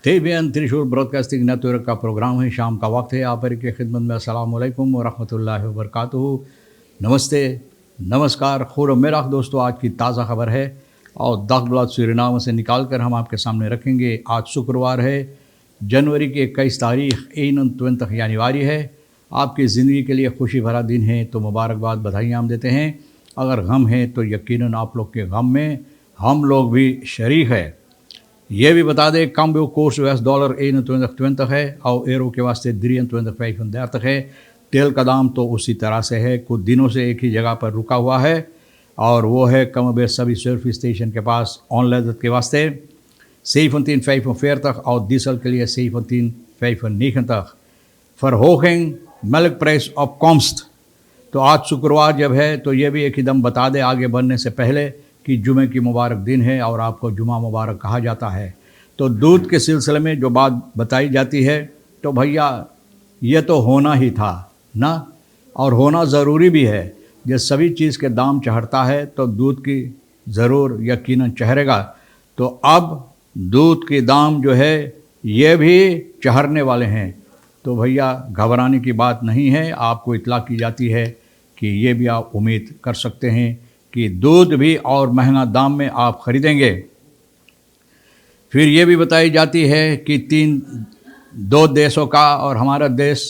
तेबियन त्रिशूल broadcasting network का programme है। शाम का वक्त है। आप की खिदमत में अस्सलाम वालेकुम व रहमतुल्लाहि व बरकातुहू। नमस्ते, नमस्कार, खुर मेरा दोस्तों। आज की ताज़ा खबर है और दाखबलात सूरीनाम से निकाल कर हम आपके सामने रखेंगे। आज शुक्रवार है, जनवरी की 21 तारीख 21 यानीवारी है। आपकी ज़िंदगी के लिए खुशी भरा दिन है, तो मुबारकबाद, बधाइयाँ हम देते हैं। अगर गम है तो यकीनन आप लोग के गम में हम लोग भी शरीक है। ये भी बता दें, cambio koers US-dollar 21,20 है और एरो के वास्ते 23,35 है। तेल का दाम तो उसी तरह से है, कुछ दिनों से एक ही जगह पर रुका हुआ है और वो है कम बेश सभी सर्विस स्टेशन के पास ऑनलाइन के वास्ते 17,45 और डीजल के लिए 17,95 फॉर मिल्क प्राइस ऑफ कॉम्स्ट। तो आज शुक्रवार जब है तो ये भी एक ही दम बता दें आगे बढ़ने से पहले कि जुमे की मुबारक दिन है और आपको जुमा मुबारक कहा जाता है। तो दूध के सिलसिले में जो बात बताई जाती है तो भैया ये तो होना ही था ना, और होना ज़रूरी भी है। जब सभी चीज़ के दाम चढ़ता है तो दूध की ज़रूर यकीनन चढ़ेगा। तो अब दूध के दाम जो है ये भी चढ़ने वाले हैं। तो भैया घबराने की बात नहीं है। आपको इतला की जाती है कि ये भी आप उम्मीद कर सकते हैं कि दूध भी और महंगा दाम में आप ख़रीदेंगे। फिर ये भी बताई जाती है कि दो देशों का और हमारा देश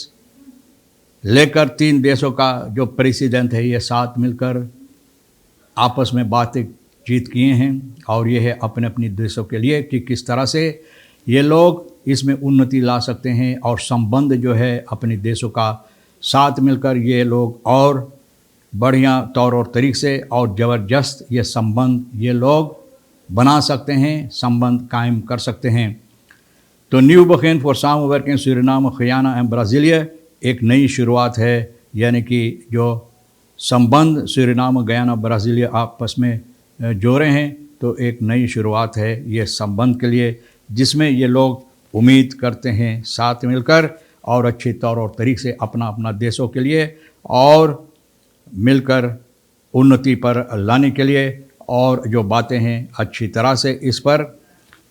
लेकर 3 देशों का जो प्रेसिडेंट है ये साथ मिलकर आपस में बातचीत किए हैं और ये है अपने अपने देशों के लिए कि किस तरह से ये लोग इसमें उन्नति ला सकते हैं और संबंध जो है अपने देशों का साथ मिलकर ये लोग और बढ़िया तौर और तरीक़े से और ज़बरदस्त ये संबंध ये लोग बना सकते हैं, संबंध कायम कर सकते हैं। तो न्यू बखेन फॉर सामवर्किंग सूरीनाम गयाना एंड ब्राज़ीलिया एक नई शुरुआत है, यानी कि जो संबंध सूरीनाम गयाना ब्राज़ीलिया आपस में जोड़े हैं तो एक नई शुरुआत है ये संबंध के लिए, जिसमें ये लोग उम्मीद करते हैं साथ मिलकर और अच्छे तौर और तरीक़े से अपना अपना देशों के लिए और मिलकर उन्नति पर लाने के लिए और जो बातें हैं अच्छी तरह से इस पर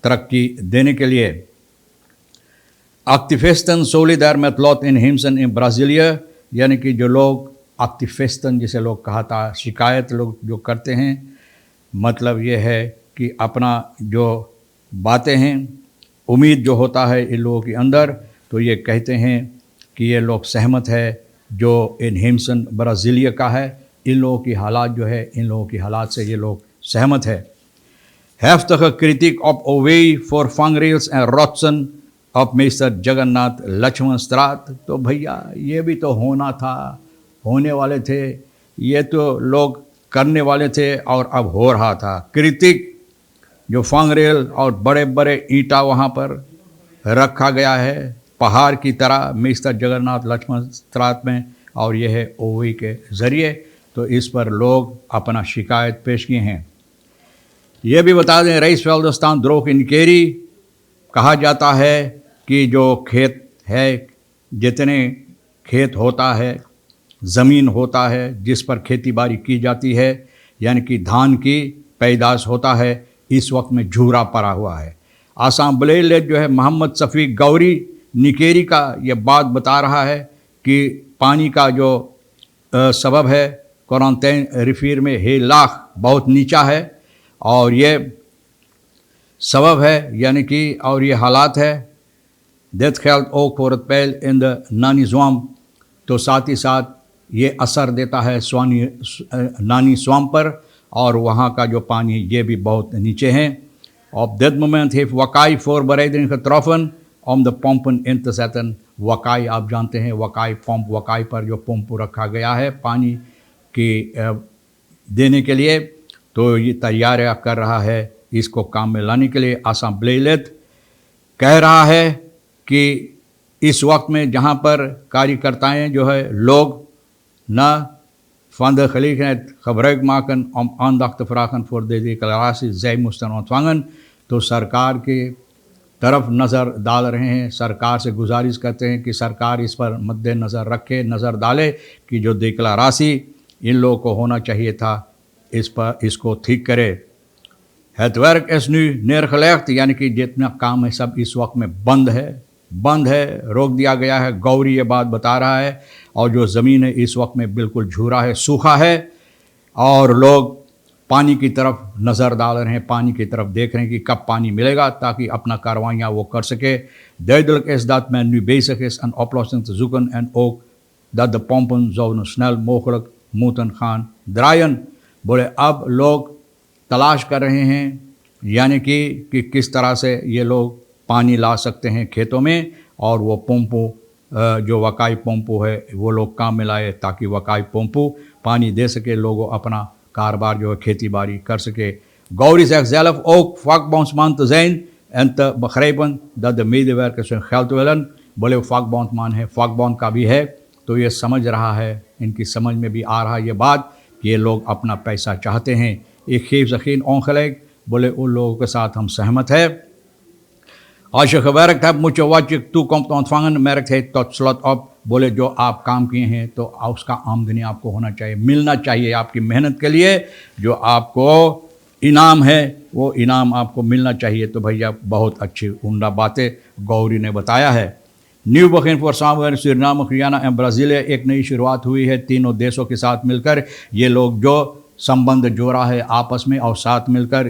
तरक्की देने के लिए। एक्टिविस्टन सोलिदार मेथलॉट इन हिम्सन इन ब्राज़ीलिया, यानी कि जो लोग एक्टिविस्टन जिसे लोग कहा था, शिकायत लोग जो करते हैं, मतलब ये है कि अपना जो बातें हैं उम्मीद जो होता है इन लोगों के अंदर, तो ये कहते हैं कि ये लोग सहमत है जो इन हिम्सन ब्राज़ीलिया का है, इन लोगों की हालात जो है, इन लोगों की हालात से ये लोग सहमत है। heftige kritiek op Owei voor vangrails en rotsen op meester Jagannath Lakshman straat। तो भैया ये भी तो होना था, होने वाले थे, ये तो लोग करने वाले थे और अब हो रहा था। क्रिटिक जो फांगरेल और बड़े बड़े ईंटा वहाँ पर रखा गया है पहाड़ की तरह मिस्टर जगन्नाथ लक्ष्मण स्त्रात में, और यह है ओवी के ज़रिए। तो इस पर लोग अपना शिकायत पेश किए हैं। ये भी बता दें, रईस वेल्दस्तान द्रोह इनकेरी कहा जाता है कि जो खेत है, जितने खेत होता है, ज़मीन होता है जिस पर खेती बाड़ी की जाती है, यानी कि धान की पैदाश होता है, इस वक्त में झूरा पड़ा हुआ है। आसाम बलेल जो है मोहम्मद शफीक गौरी निकेरी का ये बात बता रहा है कि पानी का जो सबब है क्वारंटाइन रिफीर में हे लाख बहुत नीचा है और ये सबब है, यानी कि और ये हालात है। डेथ खेल्ड ओक फॉर पैल इन द नानी स्वाम, तो साथ ही साथ ये असर देता है नानी स्वाम पर और वहाँ का जो पानी ये भी बहुत नीचे है। ऑफ दैट मोमेंट हेफ वकाई फॉर बरेदिन खत्रफन ऑम द पंपन इंतसेतन। वकाई आप जानते हैं, वकाई पंप, वकाई पर जो पंप रखा गया है पानी की देने के लिए, तो ये तैयारियां कर रहा है इसको काम में लाने के लिए। आसाम ब्लेलेत कह रहा है कि इस वक्त में जहां पर कार्यकर्ताएं जो है लोग न van de gelegenheid gebruik maken om aandacht te vragen voor de declaratie, zij moesten ontvangen। तो सरकार के तरफ नज़र डाल रहे हैं, सरकार से गुजारिश करते हैं कि सरकार इस पर मद्देनज़र रखे, नज़र डाले कि जो डिक्लारेशन इन लोगों को होना चाहिए था इस पर इसको ठीक करे। Het werk is nu neergelegd, यानी कि जितना काम है सब इस वक्त में बंद है, रोक दिया गया है। गौरी ये बात बता रहा है। और जो ज़मीन है इस वक्त में बिल्कुल झूरा है, सूखा है, और लोग पानी की तरफ नज़र डाल रहे हैं, पानी की तरफ देख रहे हैं कि कब पानी मिलेगा ताकि अपना कार्रवाइयाँ वो कर सके। Duidelijk is dat men nu bezig is een oplossing te zoeken en ook dat de pompen zouden snel mogelijk moeten gaan draaien। बोले अब लोग तलाश कर रहे हैं, यानी कि किस तरह से ये लोग पानी ला सकते हैं खेतों में, और वो पंपों जो वकाई पंपो है वो लोग काम में लाए ताकि वकाई पंपो पानी दे सके, लोगों अपना कारोबार जो है खेती बाड़ी कर सके। Gowrie zegt zelf ook vakbondsman te zijn en te begrijpen dat de medewerkers hun geld willen। बोले वो vakbondsman है, vakbond का भी है, तो ये समझ रहा है, इनकी समझ में भी आ रहा है ये बात कि ये लोग अपना पैसा चाहते हैं। Ik geef ze geen ongelijk, बोले उन लोगों के साथ हम सहमत है। Als je gewerkt hebt moet je wat je toekomt ontvangen, merkt hij tot slot op। बोले जो आप काम किए हैं तो उसका आमदनी आपको होना चाहिए, मिलना चाहिए। आपकी मेहनत के लिए जो आपको इनाम है वो इनाम आपको मिलना चाहिए। तो भैया बहुत अच्छी उम्दा बातें गौरी ने बताया है। न्यू बखिन for somewhere Suriname, Guyana and Brasilia, एक नई शुरुआत हुई है तीनों देशों के साथ मिलकर। ये लोग जो संबंध जोड़ा है आपस में और साथ मिलकर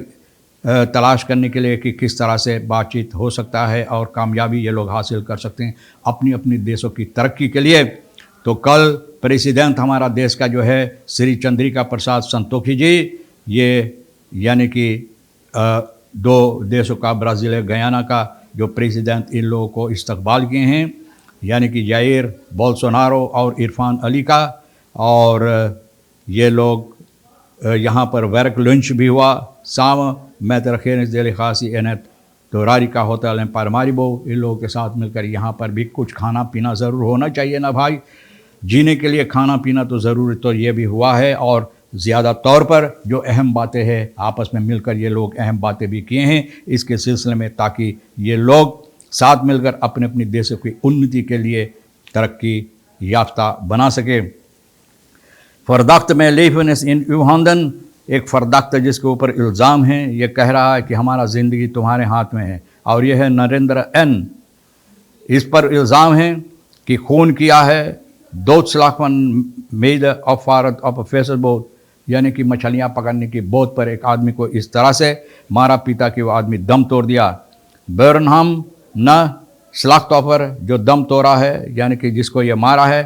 तलाश करने के लिए कि किस तरह से बातचीत हो सकता है और कामयाबी ये लोग हासिल कर सकते हैं अपनी अपनी देशों की तरक्की के लिए। तो कल प्रेसिडेंट हमारा देश का जो है श्री चंद्रिका प्रसाद संतोखी जी, ये यानी कि दो देशों का, ब्राज़ील गयाना का जो प्रेसिडेंट, इन लोगों को इस्तकबाल किए हैं, यानी कि जायर बोल्सोनारो और इरफान अली का। और ये लोग यहाँ पर वर्क लंच भी हुआ। साम मैतरखेन दिल खासी एनत तोरारी का होटल है पारमारिबो, इन लोगों के साथ मिलकर यहाँ पर भी कुछ खाना पीना ज़रूर होना चाहिए ना भाई, जीने के लिए खाना पीना तो ज़रूर, तो ये भी हुआ है। और ज़्यादा तौर पर जो अहम बातें हैं आपस में मिलकर ये लोग अहम बातें भी किए हैं इसके सिलसिले में, ताकि ये लोग साथ मिलकर अपने अपने देशों की उन्नति के लिए तरक्की याफ्ता बना सके। फरदाख्त में लेफनेस इन यूहानदन, एक फरदाख्त जिसके ऊपर इल्ज़ाम है, ये कह रहा है कि हमारा ज़िंदगी तुम्हारे हाथ में है, और यह है नरेंद्र एन। इस पर इल्ज़ाम है कि खून किया है दोतस्लाखन मेद अफारत ऑफ फेसर बोट, यानी कि मछलियाँ पकड़ने की बोट पर एक आदमी को इस तरह से मारा पीटा कि वो आदमी दम तोड़ दिया। बेरनहम न स्लाख्तोफर, जो दम तोड़ा है यानी कि जिसको ये मारा है,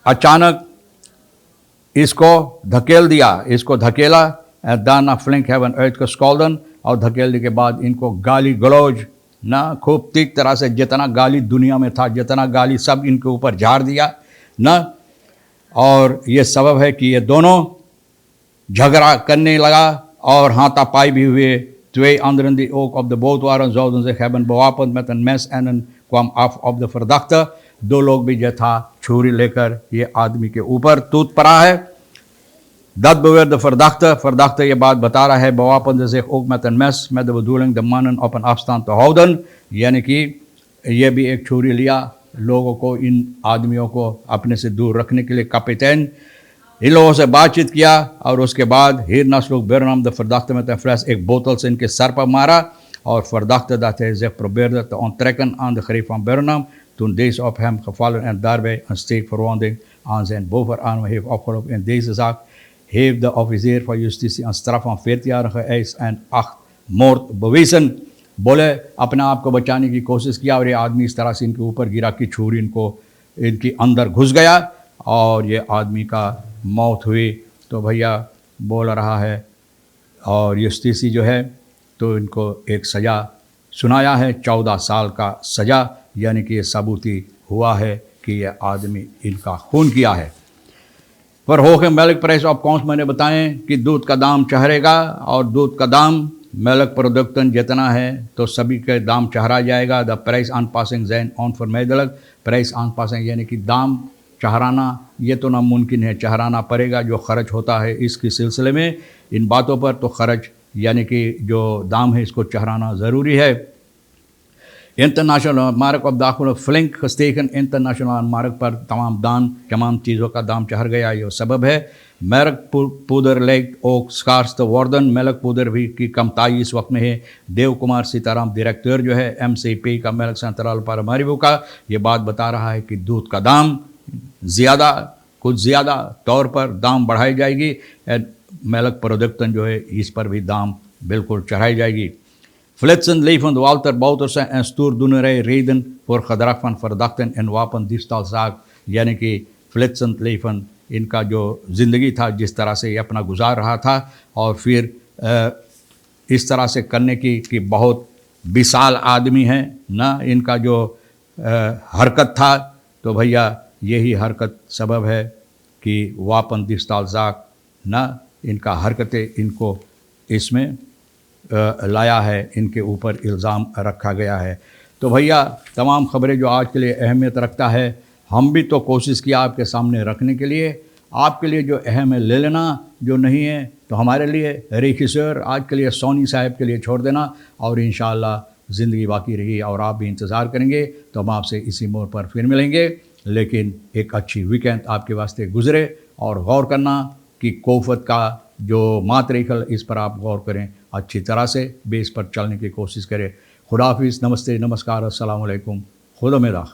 अचानक इसको धकेल दिया, इसको धकेला। दाना फ्लिंक हेवन अर्थ को स्कॉल्डन, और धकेलने के बाद इनको गाली गलौज ना खूब तीख तरह से, जितना गाली दुनिया में था, जितना गाली सब इनके ऊपर झाड़ दिया ना। और ये सबब है कि ये दोनों झगड़ा करने लगा और हाथापाई भी हुए। Twee anderen die ook op de boot waren zouden zich hebben bewapend met een mes en een kwam af op de verdachte। दो लोग भी जो था छुरी लेकर ये आदमी के ऊपर टूट पड़ा है। Dat beweert de verdachte ये बात बता रहा है, bewapende zich ook met een mes met de bedoeling de mannen op een afstand te houden, यानी कि ये भी एक छुरी लिया लोगों को, इन आदमियों को अपने से दूर रखने के लिए। kapitein इन लोगों से बातचीत किया और उसके बाद hierna sloeg Burnham de verdachte met een fles एक बोतल से इनके सर पर मारा। और verdachte dat hij zich probeerde te onttrekken aan de greep van Burnham toen deze op hem gevallen en daarbij een steekverwonding aan zijn bovenarm heeft opgelopen। In deze zaak heeft de officier van justitie een straf van 14 jaar geëist en 8 moord bewezen। बोले अपने आप को बचाने की कोशिश किया और ये आदमी इस तरह से इनके ऊपर गिरा कि छुरी इनको इनकी अंदर घुस गया और ये आदमी का मौत हुई। तो भैया बोल रहा है और युस्टिसी जो है तो इनको एक सज़ा सुनाया है, 14 साल का सज़ा, यानी कि ये सबूती हुआ है कि यह आदमी इनका खून किया है। पर हो के मेल्क प्राइस ऑफ कॉन्स मैंने बताएं कि दूध का दाम चढ़ेगा और दूध का दाम मेल्क प्रोडक्टन जितना है तो सभी के दाम चढ़ा जाएगा। The price aanpassing zijn onvermijdelijk, price aanpassing यानी कि दाम चढ़ाना ये तो नामुमकिन है, चढ़ाना पड़ेगा। जो खर्च होता है इसके सिलसिले में इन बातों पर तो खर्च यानी कि जो दाम है इसको चढ़ाना ज़रूरी है। इंटरनेशनल मार्ग ऑफ दाखिल फ्लिंक स्टेशन इंटरनेशनल मार्ग पर तमाम चीज़ों का दाम चढ़ गया, ये सबब है। मेरक पुदर लेक ओक स्कार्स द वार्डन मेलक पुदर भी की कमताई इस वक्त में है। देव कुमार सीताराम डायरेक्टर जो है MCP का मेलक सेंट्रल पर मरीबू का, ये बात बता रहा है कि दूध का दाम कुछ ज़्यादा तौर पर दाम बढ़ाई जाएगी। मेलक प्रोडक्टन जो है इस पर भी दाम बिल्कुल चढ़ाई जाएगी। Flitsen leven Walter Boutersen en Stoer Doenerij reden voor gedrag van verdachten en wapendiefstalzaak, यानी कि फ्लिट्सन लेफन इनका जो ज़िंदगी था जिस तरह से ये अपना गुजार रहा था और फिर इस तरह से करने की कि बहुत विशाल आदमी हैं ना, इनका जो हरकत था, तो भैया यही हरकत सबब है कि वापनदिस्तालजाक ना इनका हरकतें इनको इसमें लाया है, इनके ऊपर इल्ज़ाम रखा गया है। तो भैया तमाम ख़बरें जो आज के लिए अहमियत रखता है, हम भी तो कोशिश किया आपके सामने रखने के लिए। आपके लिए जो अहम है ले लेना, जो नहीं है तो हमारे लिए रेखिसर आज के लिए सोनी साहब के लिए छोड़ देना, और इंशाअल्लाह ज़िंदगी बाकी रही और आप भी इंतज़ार करेंगे तो हम आपसे इसी मोड़ पर फिर मिलेंगे। लेकिन एक अच्छी वीकेंड आपके वास्ते गुजरे, और गौर करना कि कोफत का जो मातरिकल इस पर आप गौर करें, अच्छी तरह से बेस पर चलने की कोशिश करें। खुदा हाफिज़, नमस्ते, नमस्कार, अस्सलाम वालेकुम, खुदा मेरा।